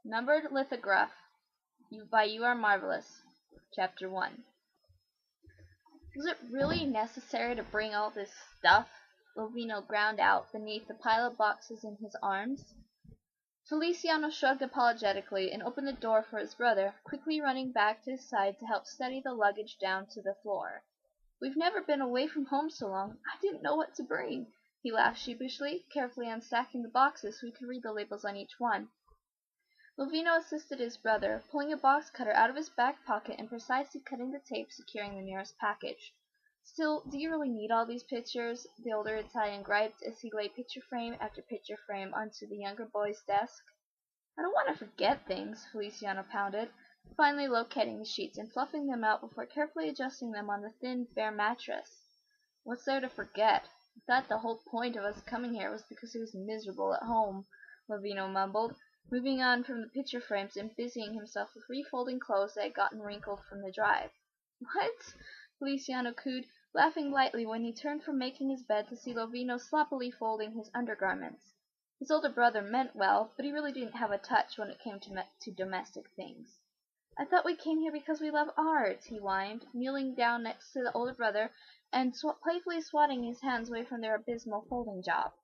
Numbered Lithograph by You Are Marvelous. Chapter 1. Was it really necessary to bring all this stuff? Lovino ground out beneath the pile of boxes in his arms. Feliciano shrugged apologetically and opened the door for his brother, quickly running back to his side to help steady the luggage down to the floor. "We've never been away from home so long. I didn't know what to bring." He laughed sheepishly, carefully unstacking the boxes so he could read the labels on each one. Lovino assisted his brother, pulling a box cutter out of his back pocket and precisely cutting the tape securing the nearest package. "Still, do you really need all these pictures?" the older Italian griped as he laid picture frame after picture frame onto the younger boy's desk. "I don't want to forget things," Feliciano pounded, finally locating the sheets and fluffing them out before carefully adjusting them on the thin, bare mattress. "What's there to forget? I thought the whole point of us coming here was because he was miserable at home," Lovino mumbled, moving on from the picture frames and busying himself with refolding clothes that had gotten wrinkled from the drive. "What?" Feliciano cooed, laughing lightly when he turned from making his bed to see Lovino sloppily folding his undergarments. His older brother meant well, but he really didn't have a touch when it came to domestic things. "I thought we came here because we love art," he whined, kneeling down next to the older brother and playfully swatting his hands away from their abysmal folding job.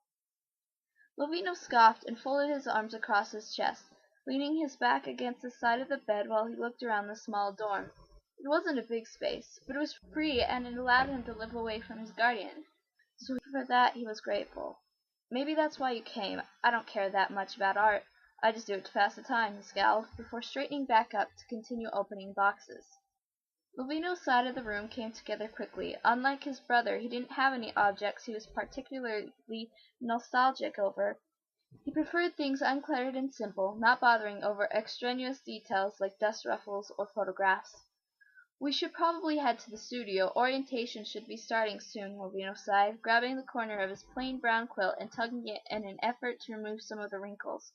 Lovino scoffed and folded his arms across his chest, leaning his back against the side of the bed while he looked around the small dorm. It wasn't a big space, but it was free and it allowed him to live away from his guardian. So for that he was grateful. "Maybe that's why you came. I don't care that much about art. I just do it to pass the time," he scowled, before straightening back up to continue opening boxes. Lovino's side of the room came together quickly. Unlike his brother, he didn't have any objects he was particularly nostalgic over. He preferred things uncluttered and simple, not bothering over extraneous details like dust ruffles or photographs. "We should probably head to the studio. Orientation should be starting soon," Lovino sighed, grabbing the corner of his plain brown quilt and tugging it in an effort to remove some of the wrinkles.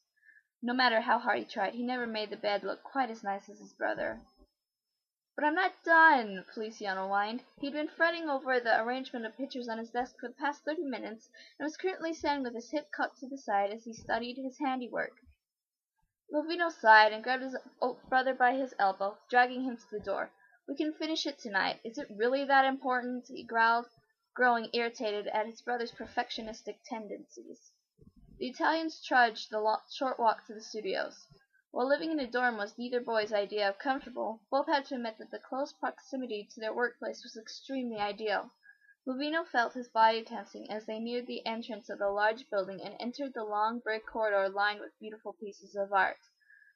No matter how hard he tried, he never made the bed look quite as nice as his brother. "But I'm not done," Feliciano whined. He'd been fretting over the arrangement of pictures on his desk for the past 30 minutes, and was currently standing with his hip cocked to the side as he studied his handiwork. Lovino sighed and grabbed his brother by his elbow, dragging him to the door. "We can finish it tonight. Is it really that important?" he growled, growing irritated at his brother's perfectionistic tendencies. The Italians trudged the short walk to the studios. While living in a dorm was neither boy's idea of comfortable, both had to admit that the close proximity to their workplace was extremely ideal. Lovino felt his body tensing as they neared the entrance of the large building and entered the long brick corridor lined with beautiful pieces of art.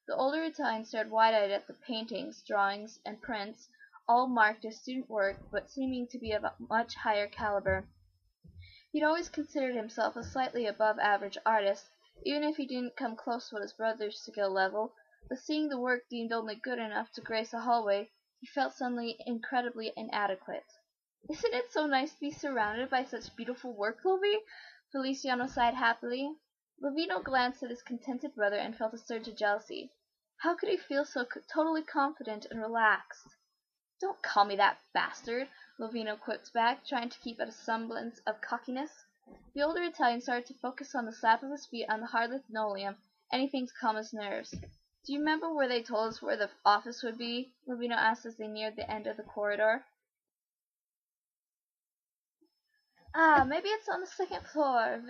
The older Italian stared wide-eyed at the paintings, drawings, and prints, all marked as student work but seeming to be of a much higher caliber. He'd always considered himself a slightly above-average artist, even if he didn't come close to his brother's skill level, but seeing the work deemed only good enough to grace a hallway, he felt suddenly incredibly inadequate. "Isn't it so nice to be surrounded by such beautiful work, Lovie?" Feliciano sighed happily. Lovino glanced at his contented brother and felt a surge of jealousy. How could he feel so totally confident and relaxed? "Don't call me that bastard," Lovino quipped back, trying to keep up a semblance of cockiness. The older Italian started to focus on the slap of his feet on the hard linoleum, anything to calm his nerves. "Do you remember where they told us where the office would be?" Lovino asked as they neared the end of the corridor. Maybe it's on the second floor,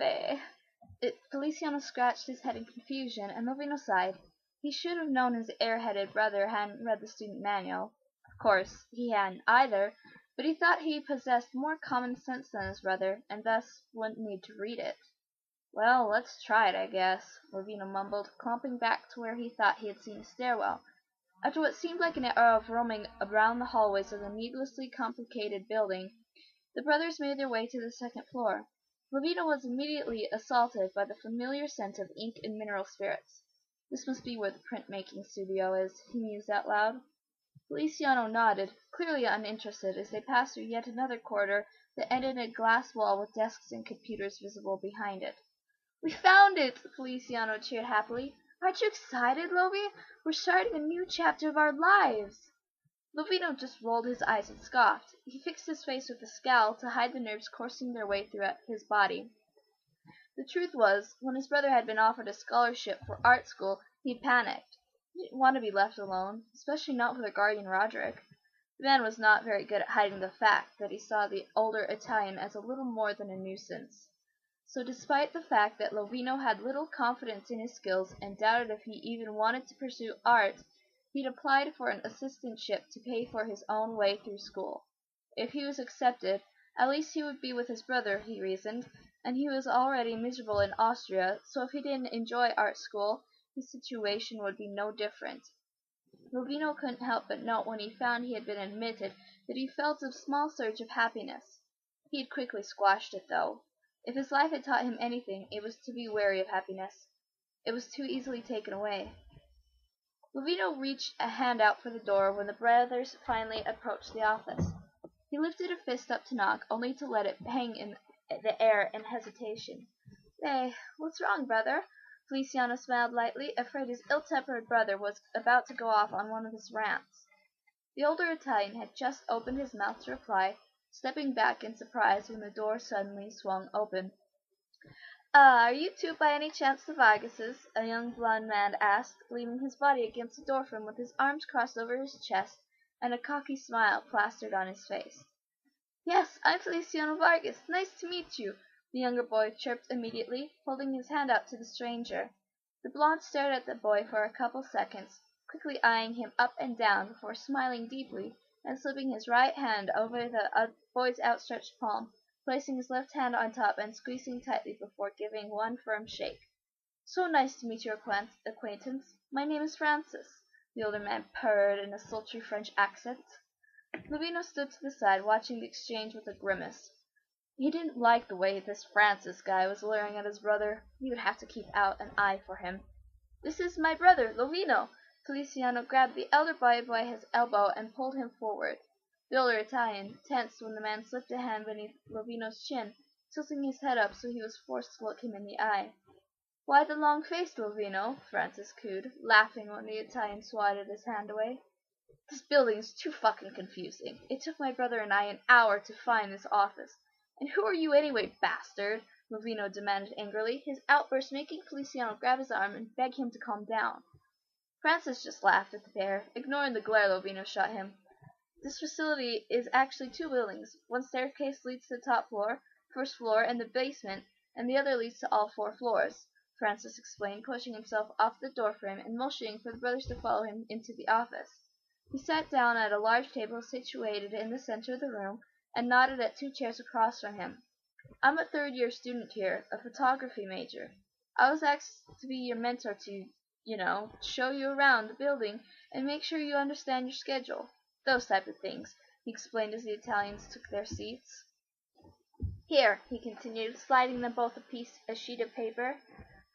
Feliciano scratched his head in confusion, and Lovino sighed. He should have known his airheaded brother hadn't read the student manual. Of course, he hadn't either, but he thought he possessed more common sense than his brother, and thus wouldn't need to read it. "Well, let's try it, I guess," Lovino mumbled, clumping back to where he thought he had seen a stairwell. After what seemed like an hour of roaming around the hallways of the needlessly complicated building, the brothers made their way to the second floor. Lovino was immediately assaulted by the familiar scent of ink and mineral spirits. "This must be where the printmaking studio is," he mused out loud. Feliciano nodded, clearly uninterested, as they passed through yet another corridor that ended in a glass wall with desks and computers visible behind it. "We found it!" Feliciano cheered happily. "Aren't you excited, Lovie? We're starting a new chapter of our lives!" Lovino just rolled his eyes and scoffed. He fixed his face with a scowl to hide the nerves coursing their way through his body. The truth was, when his brother had been offered a scholarship for art school, he'd panicked. He didn't want to be left alone, especially not with her guardian Roderick. The man was not very good at hiding the fact that he saw the older Italian as a little more than a nuisance. So despite the fact that Lovino had little confidence in his skills and doubted if he even wanted to pursue art, he'd applied for an assistantship to pay for his own way through school. If he was accepted, at least he would be with his brother, he reasoned, and he was already miserable in Austria, so if he didn't enjoy art school, his situation would be no different. Lovino couldn't help but note when he found he had been admitted that he felt a small surge of happiness. He had quickly squashed it, though. If his life had taught him anything, it was to be wary of happiness. It was too easily taken away. Lovino reached a hand out for the door when the brothers finally approached the office. He lifted a fist up to knock, only to let it hang in the air in hesitation. "Hey, what's wrong, brother?" Feliciano smiled lightly, afraid his ill-tempered brother was about to go off on one of his rants. The older Italian had just opened his mouth to reply, stepping back in surprise when the door suddenly swung open. Are you two by any chance the Vargases?" a young blond man asked, leaning his body against the doorframe with his arms crossed over his chest and a cocky smile plastered on his face. "Yes, I'm Feliciano Vargas. Nice to meet you," the younger boy chirped immediately, holding his hand out to the stranger. The blonde stared at the boy for a couple seconds, quickly eyeing him up and down before smiling deeply and slipping his right hand over the boy's outstretched palm, placing his left hand on top and squeezing tightly before giving one firm shake. "So nice to meet your acquaintance. My name is Francis," the older man purred in a sultry French accent. Lovino stood to the side, watching the exchange with a grimace. He didn't like the way this Francis guy was leering at his brother. He would have to keep out an eye for him. "This is my brother, Lovino." Feliciano grabbed the elder boy by his elbow and pulled him forward. The older Italian tensed when the man slipped a hand beneath Lovino's chin, tilting his head up so he was forced to look him in the eye. "Why the long face, Lovino?" Francis cooed, laughing when the Italian swatted his hand away. "This building is too fucking confusing. It took my brother and I an hour to find this office. And who are you anyway, bastard?" Lovino demanded angrily, his outburst making Feliciano grab his arm and beg him to calm down. Francis just laughed at the pair, ignoring the glare Lovino shot him. "This facility is actually two buildings. One staircase leads to the top floor, first floor, and the basement, and the other leads to all 4 floors," Francis explained, pushing himself off the doorframe and motioning for the brothers to follow him into the office. He sat down at a large table situated in the center of the room and nodded at 2 chairs across from him. "I'm a third-year student here, a photography major. I was asked to be your mentor to, show you around the building and make sure you understand your schedule. Those type of things," he explained as the Italians took their seats. "Here," he continued, sliding them both a sheet of paper.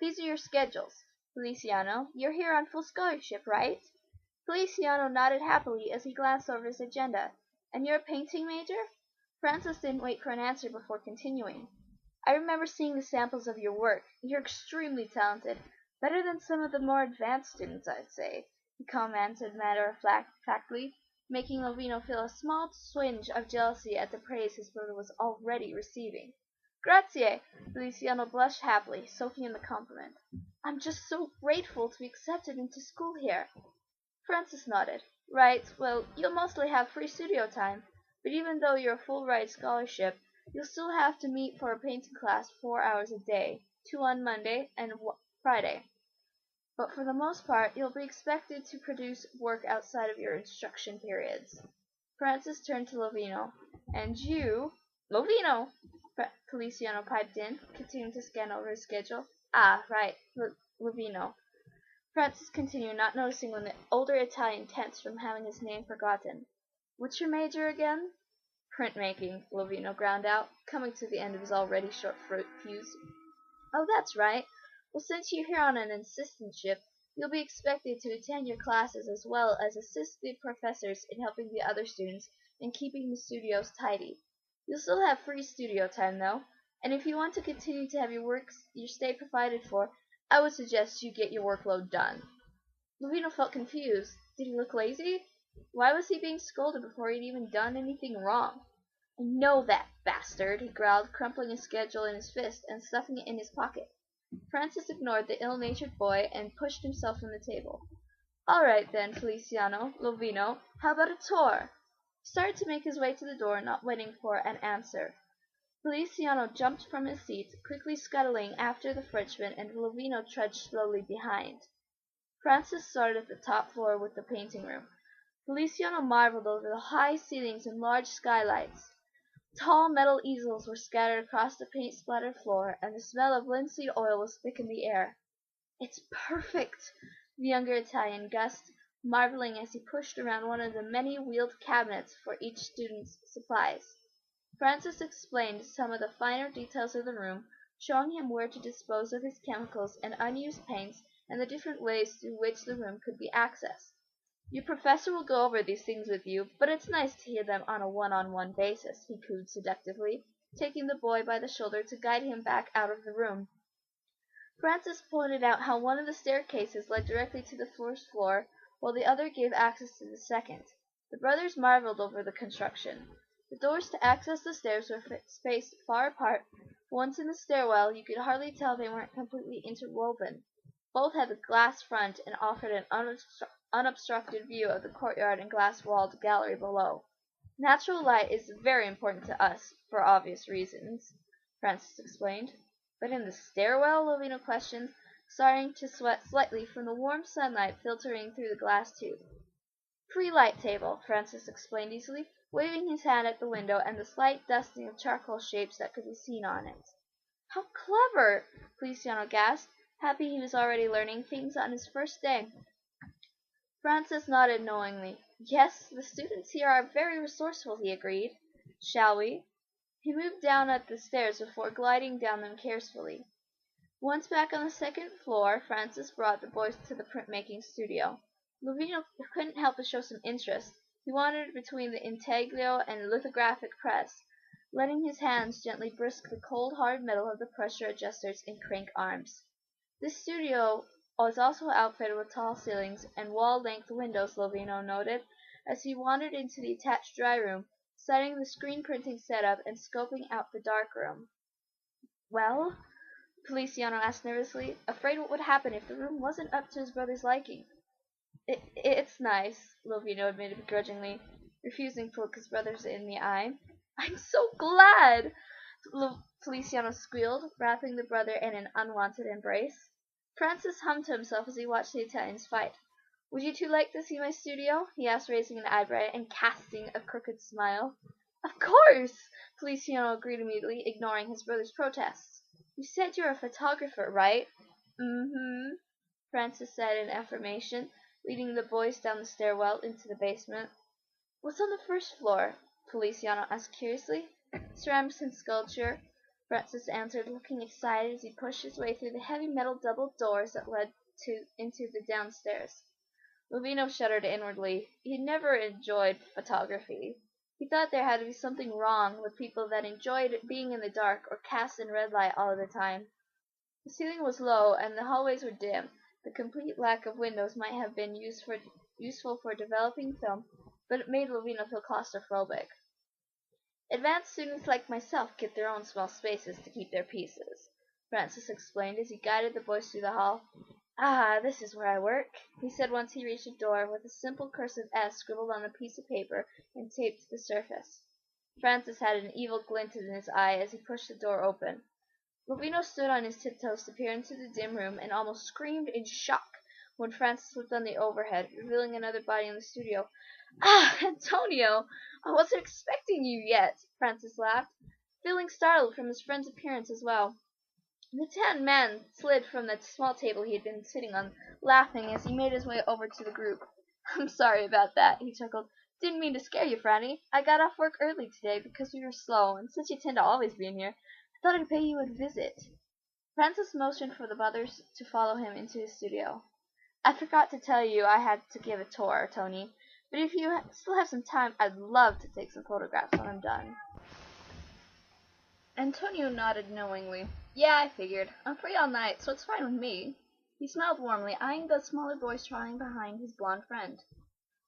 "These are your schedules. Feliciano, you're here on full scholarship, right?" Feliciano nodded happily as he glanced over his agenda. "And you're a painting major?" Francis didn't wait for an answer before continuing. "I remember seeing the samples of your work. You're extremely talented. Better than some of the more advanced students, I'd say," he commented matter-of-factly, making Lovino feel a small twinge of jealousy at the praise his brother was already receiving. "Grazie!" Feliciano blushed happily, soaking in the compliment. "I'm just so grateful to be accepted into school here." Francis nodded. "Right, well, you'll mostly have free studio time, but even though you're a full-ride scholarship, you'll still have to meet for a painting class 4 hours a day, 2 on Monday and Friday. But for the most part, you'll be expected to produce work outside of your instruction periods." Francis turned to Lovino. "And you—" "Lovino!" Feliciano piped in, continuing to scan over his schedule. "Ah, right, Lovino." Francis continued, not noticing when the older Italian tensed from having his name forgotten. "What's your major again?" "Printmaking," Lovino ground out, coming to the end of his already short fuse. "Oh, that's right. Well, since you're here on an assistantship, you'll be expected to attend your classes as well as assist the professors in helping the other students and keeping the studios tidy. You'll still have free studio time, though, and if you want to continue to have your stay provided for, I would suggest you get your workload done." Lovino felt confused. Did he look lazy? Why was he being scolded before he'd even done anything wrong? "I know that bastard," he growled, crumpling his schedule in his fist and stuffing it in his pocket. Francis ignored the ill-natured boy and pushed himself from the table. All right then, Feliciano, Lovino, how about a tour? He started to make his way to the door, not waiting for an answer. Feliciano jumped from his seat, quickly scuttling after the Frenchman, and Lovino trudged slowly behind. Francis started at the top floor with the painting room. Feliciano marveled over the high ceilings and large skylights. Tall metal easels were scattered across the paint-splattered floor, and the smell of linseed oil was thick in the air. "It's perfect!" the younger Italian guessed, marveling as he pushed around one of the many wheeled cabinets for each student's supplies. Francis explained some of the finer details of the room, showing him where to dispose of his chemicals and unused paints, and the different ways through which the room could be accessed. "Your professor will go over these things with you, but it's nice to hear them on a one-on-one basis," he cooed seductively, taking the boy by the shoulder to guide him back out of the room. Francis pointed out how one of the staircases led directly to the first floor, while the other gave access to the second. The brothers marveled over the construction. The doors to access the stairs were spaced far apart. Once in the stairwell, you could hardly tell they weren't completely interwoven. Both had a glass front and offered an unobstructed view of the courtyard and glass-walled gallery below. "Natural light is very important to us, for obvious reasons," Francis explained. "But in the stairwell?" Lovino questioned, starting to sweat slightly from the warm sunlight filtering through the glass tube. "Free light table," Francis explained easily, waving his hand at the window and the slight dusting of charcoal shapes that could be seen on it. "How clever!" Feliciano gasped, happy he was already learning things on his first day. Francis nodded knowingly. "Yes, the students here are very resourceful," he agreed. "Shall we?" He moved down at the stairs before gliding down them carefully. Once back on the second floor, Francis brought the boys to the printmaking studio. Lovino couldn't help but show some interest. He wandered between the intaglio and lithographic press, letting his hands gently brisk the cold hard metal of the pressure adjusters and crank arms. This studio was also outfitted with tall ceilings and wall-length windows, Lovino noted, as he wandered into the attached dry room, studying the screen printing setup and scoping out the dark room. "Well?" Feliciano asked nervously, afraid what would happen if the room wasn't up to his brother's liking. It's nice," Lovino admitted begrudgingly, refusing to look his brothers in the eye. "I'm so glad!" Feliciano squealed, wrapping the brother in an unwanted embrace. Francis hummed to himself as he watched the Italians fight. "Would you two like to see my studio?" he asked, raising an eyebrow and casting a crooked smile. "Of course!" Feliciano agreed immediately, ignoring his brother's protests. "You said you're a photographer, right?" "Mm-hmm," Francis said in affirmation, leading the boys down the stairwell into the basement. "What's on the first floor?" Feliciano asked curiously. "Ceramics and sculpture," Francis answered, looking excited as he pushed his way through the heavy metal double doors that led into the downstairs. Lovino shuddered inwardly. He never enjoyed photography. He thought there had to be something wrong with people that enjoyed being in the dark or cast in red light all the time. The ceiling was low and the hallways were dim. The complete lack of windows might have been useful for developing film, but it made Lovino feel claustrophobic. "Advanced students like myself get their own small spaces to keep their pieces," Francis explained as he guided the boys through the hall. "Ah, this is where I work," he said once he reached a door with a simple cursive S scribbled on a piece of paper and taped to the surface. Francis had an evil glint in his eye as he pushed the door open. Lovino stood on his tiptoes to peer into the dim room and almost screamed in shock when Francis slipped on the overhead, revealing another body in the studio. "Ah, Antonio! I wasn't expecting you yet," Francis laughed, feeling startled from his friend's appearance as well. The tan man slid from the small table he had been sitting on, laughing as he made his way over to the group. "I'm sorry about that," he chuckled. "Didn't mean to scare you, Franny. I got off work early today because we were slow, and since you tend to always be in here, I thought I'd pay you a visit." Francis motioned for the brothers to follow him into his studio. "I forgot to tell you I had to give a tour, Tony, but if you still have some time, I'd love to take some photographs when I'm done." Antonio nodded knowingly. "Yeah, I figured. I'm free all night, so it's fine with me." He smiled warmly, eyeing the smaller boys trotting behind his blond friend.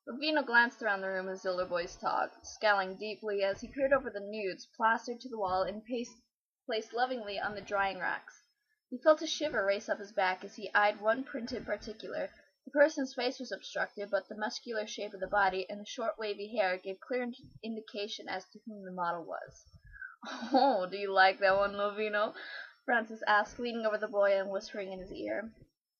Lovino glanced around the room as the older boys talked, scowling deeply as he peered over the nudes plastered to the wall and placed lovingly on the drying racks. He felt a shiver race up his back as he eyed one print in particular, The person's face was obstructed, but the muscular shape of the body and the short wavy hair gave clear indication as to whom the model was. "Oh, do you like that one, Lovino?" Francis asked, leaning over the boy and whispering in his ear.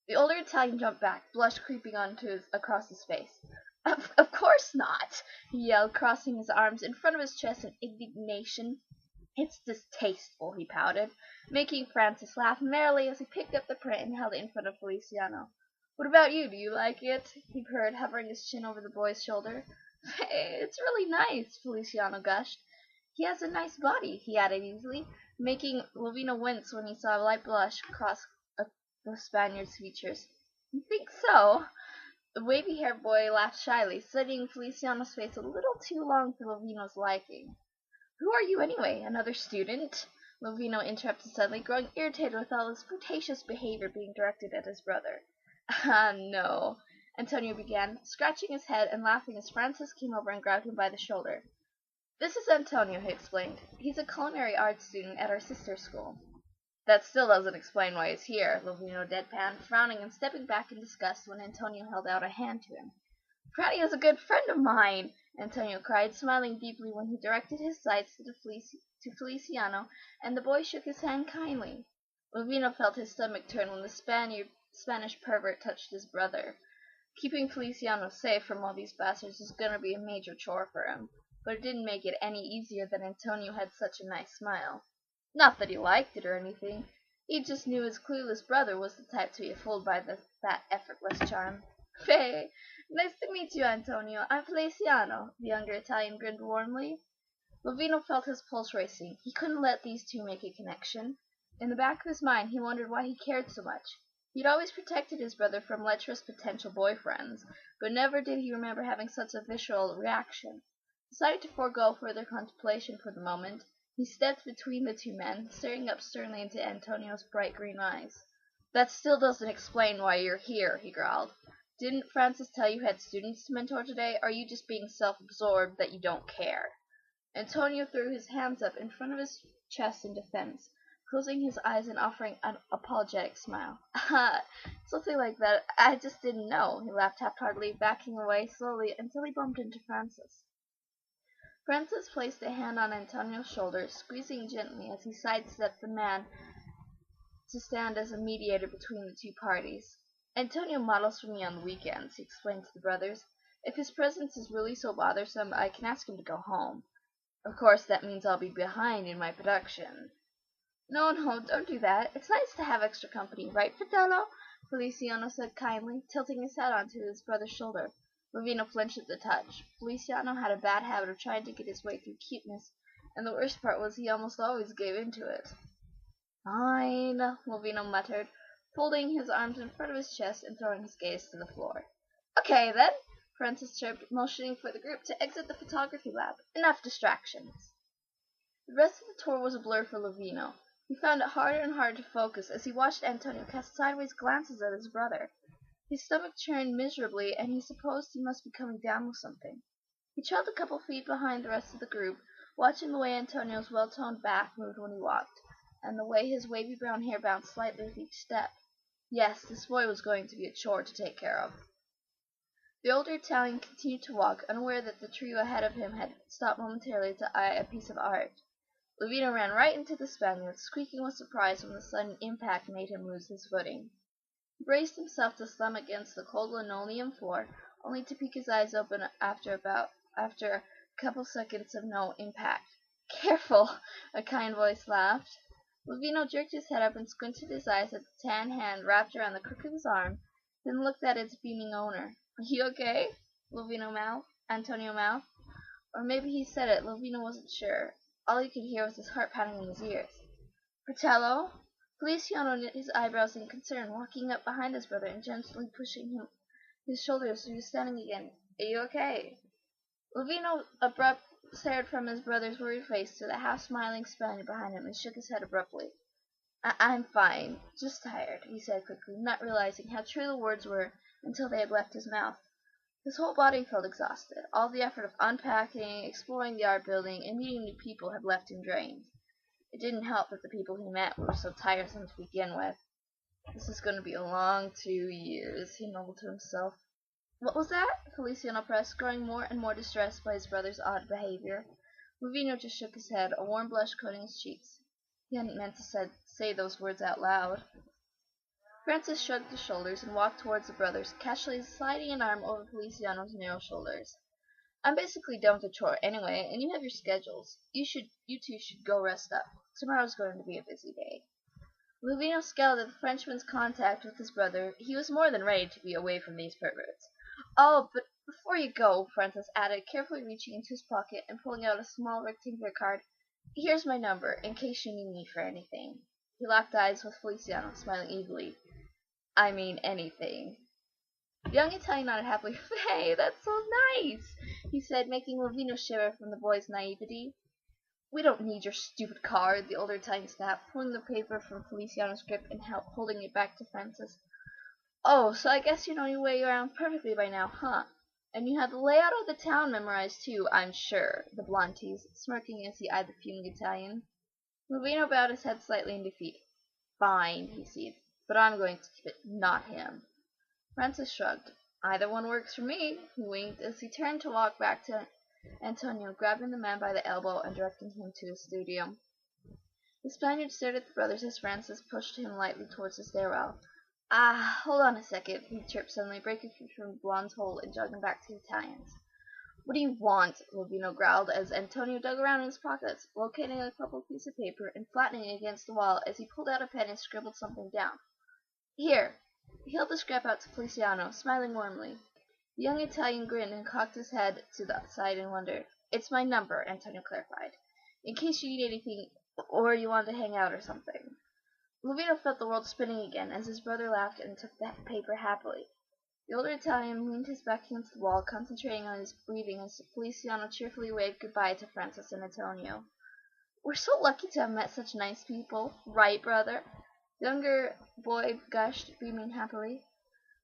The older Italian jumped back, blush creeping across his face. Of course not!" he yelled, crossing his arms in front of his chest in indignation. "It's distasteful," he pouted, making Francis laugh merrily as he picked up the print and held it in front of Feliciano. "What about you? Do you like it?" he purred, hovering his chin over the boy's shoulder. "It's really nice," Feliciano gushed. "He has a nice body," he added easily, making Lovino wince when he saw a light blush cross the Spaniard's features. "You think so?" The wavy-haired boy laughed shyly, studying Feliciano's face a little too long for Lovino's liking. "Who are you, anyway? Another student?" Lovino interrupted suddenly, growing irritated with all this flirtatious behavior being directed at his brother. "Ah, no," Antonio began, scratching his head and laughing as Francis came over and grabbed him by the shoulder. "This is Antonio," he explained. "He's a culinary arts student at our sister school." "That still doesn't explain why he's here," Lovino deadpanned, frowning and stepping back in disgust when Antonio held out a hand to him. "Franny is a good friend of mine," Antonio cried, smiling deeply when he directed his sights to Feliciano, and the boy shook his hand kindly. Lovino felt his stomach turn when the Spanish pervert touched his brother. Keeping Feliciano safe from all these bastards was going to be a major chore for him, but it didn't make it any easier that Antonio had such a nice smile. Not that he liked it or anything. He just knew his clueless brother was the type to be fooled by that effortless charm. "Hey, nice to meet you, Antonio. I'm Feliciano," the younger Italian grinned warmly. Lovino felt his pulse racing. He couldn't let these two make a connection. In the back of his mind, he wondered why he cared so much. He'd always protected his brother from lecherous potential boyfriends, but never did he remember having such a visceral reaction. Deciding to forego further contemplation for the moment, he stepped between the two men, staring up sternly into Antonio's bright green eyes. "That still doesn't explain why you're here," he growled. "Didn't Francis tell you had students to mentor today, or are you just being self-absorbed that you don't care?" Antonio threw his hands up in front of his chest in defense, closing his eyes and offering an apologetic smile. "Ah, something like that. I just didn't know," he laughed half-heartedly, backing away slowly until he bumped into Francis. Francis placed a hand on Antonio's shoulder, squeezing gently as he sidestepped the man to stand as a mediator between the two parties. "Antonio models for me on the weekends," he explained to the brothers. "If his presence is really so bothersome, I can ask him to go home. Of course, that means I'll be behind in my production." "No, don't do that. It's nice to have extra company, right, Fratello?" Feliciano said kindly, tilting his head onto his brother's shoulder. Lovino flinched at the touch. Feliciano had a bad habit of trying to get his way through cuteness, and the worst part was he almost always gave in to it. "Fine," Lovino muttered, folding his arms in front of his chest and throwing his gaze to the floor. "Okay, then," Francis chirped, motioning for the group to exit the photography lab. "Enough distractions." The rest of the tour was a blur for Lovino. He found it harder and harder to focus as he watched Antonio cast sideways glances at his brother. His stomach churned miserably, and he supposed he must be coming down with something. He trailed a couple feet behind the rest of the group, watching the way Antonio's well-toned back moved when he walked, and the way his wavy brown hair bounced slightly with each step. Yes, this boy was going to be a chore to take care of. The older Italian continued to walk, unaware that the trio ahead of him had stopped momentarily to eye a piece of art. Lovino ran right into the Spaniard, squeaking with surprise when the sudden impact made him lose his footing. He braced himself to slam against the cold linoleum floor, only to peek his eyes open after a couple seconds of no impact. "Careful!" a kind voice laughed. Lovino jerked his head up and squinted his eyes at the tan hand wrapped around the crook of his arm, then looked at its beaming owner. "Are you okay?" Antonio mouthed. Or maybe he said it, Lovino wasn't sure. All he could hear was his heart pounding in his ears. "Fratello?" Feliciano knit his eyebrows in concern, walking up behind his brother and gently pushing his shoulders so he was standing again. "Are you okay?" Lovino stared from his brother's worried face to the half-smiling Spaniard behind him and shook his head abruptly. I'm fine, just tired," he said quickly, not realizing how true the words were until they had left his mouth. His whole body felt exhausted. All the effort of unpacking, exploring the art building, and meeting new people had left him drained. It didn't help that the people he met were so tiresome to begin with. This is going to be a long 2 years, he mumbled to himself. What was that? Feliciano pressed, growing more and more distressed by his brother's odd behavior. Lovino just shook his head, a warm blush coating his cheeks. He hadn't meant to say those words out loud. Francis shrugged his shoulders and walked towards the brothers, casually sliding an arm over Feliciano's narrow shoulders. I'm basically done with the chore anyway, and you have your schedules. You two should go rest up. Tomorrow's going to be a busy day. Lovino scowled at the Frenchman's contact with his brother. He was more than ready to be away from these perverts. Oh, but before you go, Francis added, carefully reaching into his pocket and pulling out a small rectangular card. Here's my number, in case you need me for anything. He locked eyes with Feliciano, smiling evilly. I mean anything. The young Italian nodded happily. Hey, that's so nice, he said, making Lovino shiver from the boy's naivety. We don't need your stupid card, the older Italian snapped, pulling the paper from Feliciano's grip and holding it back to Francis. Oh, so I guess you know your way around perfectly by now, huh? And you have the layout of the town memorized too, I'm sure, the blonde teased, smirking as he eyed the fuming Italian. Lovino bowed his head slightly in defeat. Fine, he seethed, but I'm going to keep it, not him. Francis shrugged. Either one works for me, he winked as he turned to walk back to Antonio, grabbing the man by the elbow and directing him to his studio. The Spaniard stared at the brothers as Francis pushed him lightly towards the stairwell. Ah, hold on a second, he chirped suddenly, breaking free from the blonde's hold and jogging back to the Italians. What do you want? Lovino growled as Antonio dug around in his pockets, locating a crumpled piece of paper and flattening it against the wall as he pulled out a pen and scribbled something down. Here. He held the scrap out to Feliciano, smiling warmly. The young Italian grinned and cocked his head to the side in wonder. It's my number, Antonio clarified, in case you need anything or you want to hang out or something. Lovino felt the world spinning again as his brother laughed and took the paper happily. The older Italian leaned his back against the wall, concentrating on his breathing as Feliciano cheerfully waved goodbye to Francis and Antonio. We're so lucky to have met such nice people, right, brother? The younger boy gushed, beaming happily.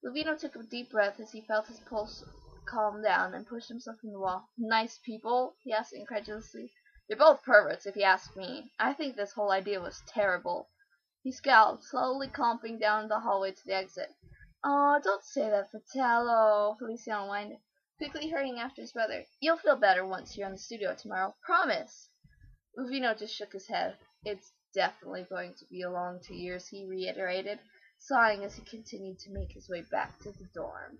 Lovino took a deep breath as he felt his pulse calm down and pushed himself from the wall. Nice people? He asked incredulously. They're both perverts, if you ask me. I think this whole idea was terrible. He scowled, slowly clumping down the hallway to the exit. Oh, don't say that, Fratello, Feliciano whined, quickly hurrying after his brother. You'll feel better once you're in the studio tomorrow. Promise. Lovino just shook his head. It's definitely going to be a long 2 years, he reiterated, sighing as he continued to make his way back to the dorm.